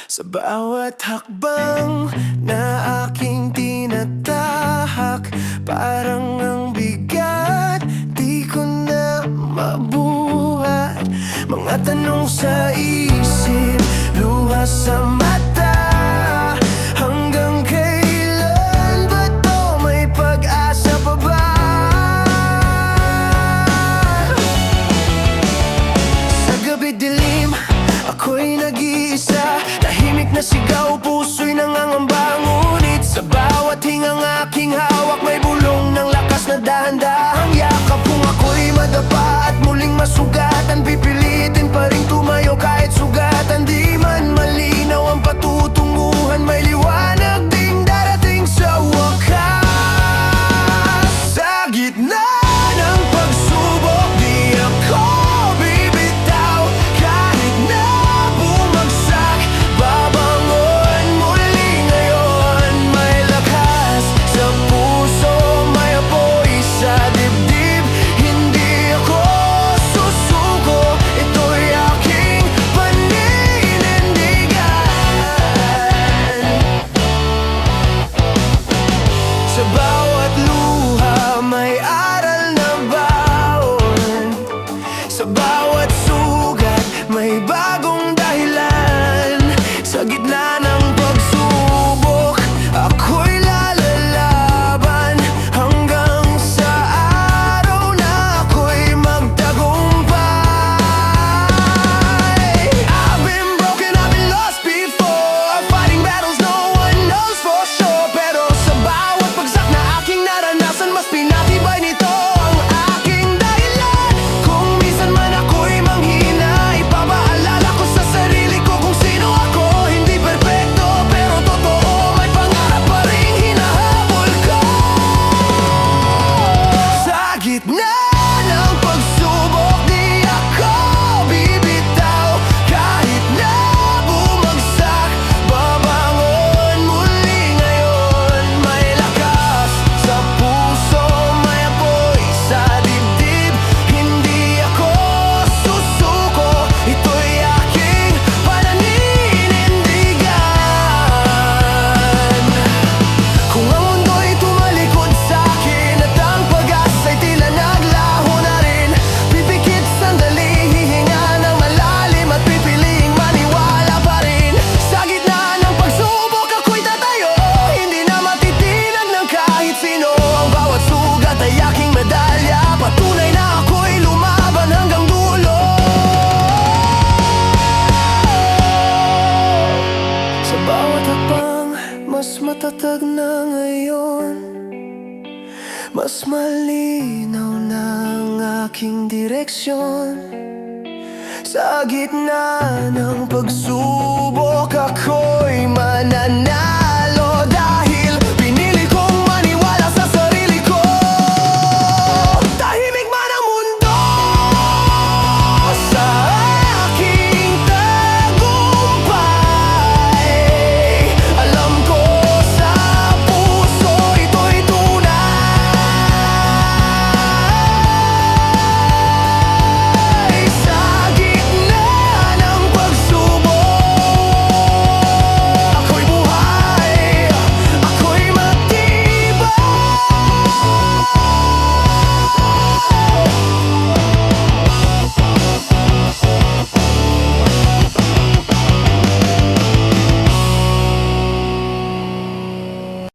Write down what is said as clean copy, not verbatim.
Sa bawat hakbang na aking tinatahak, parang ang bigat, di ko na mabuhat. Mga tanong sa isip, luha sa mata. Hanggang kailan ba to? May pag-asa pa ba? Sa gabi dilim, ako'y nag-iisa. Tahimik na sigaw, puso'y nangangamba. Ngunit sa bawat hingang aking hawak, may bulong ng lakas na dahan-dahang yakap. Kung ako'y madapa at muling masugatan, pipilitin pa rin tumayo kahit sugatan. Di man malinaw ang patutunguhan, may liwanag ding darating sa wakas. Sa gitna ng pagsubok, di ako bibitaw. Kahit na bumagsak, babangon muli ngayon. May lakas sa puso, may apoy sa dibdib. Hindi ako susuko, ito'y aking paninindigan. Sa bawat luha may aral na baon. Sa bawat sugat may bagong dahilan. Sa gitna ng pagsubok, ako'y lalalaban. Hanggang sa araw na ako'y magtagumpay. I've been broken, I've been lost before, fighting battles no one knows for sure. Pero sa bawat bagsak na aking naranasan, mas pinatibay nito ang aking dahilan. Kung minsan man ako'y manghina, ipapaalala ko sa sarili ko kung sino ako. Hindi perpekto, pero totoo, may pangarap pa rin hinahabol ko. Sa gitna ng pagsubok, di ako bibitaw. Kahit na bumagsak, babangon muli ngayon. May lakas sa puso, may apoy sa dibdib. Hindi ako susuko, ito'y aking paninindigan. Kung ang mundo'y tumalikod sa'kin at ang pag-asa'y tila naglaho na rin, pipikit sandali, hihinga ng malalim at pipiliing maniwala pa rin. Sa gitna ng pagsubok, ako'y tatayo, hindi na matitinag ng kahit sino. Ang bawat sugat ay aking medalya, patunay na ako'y lumaban hanggang dulo. Sa bawat hakbang, mas matatag na ngayon. Mas malinaw na ang aking direksyon. Sa gitna ng pagsubok, ako'y mananalo.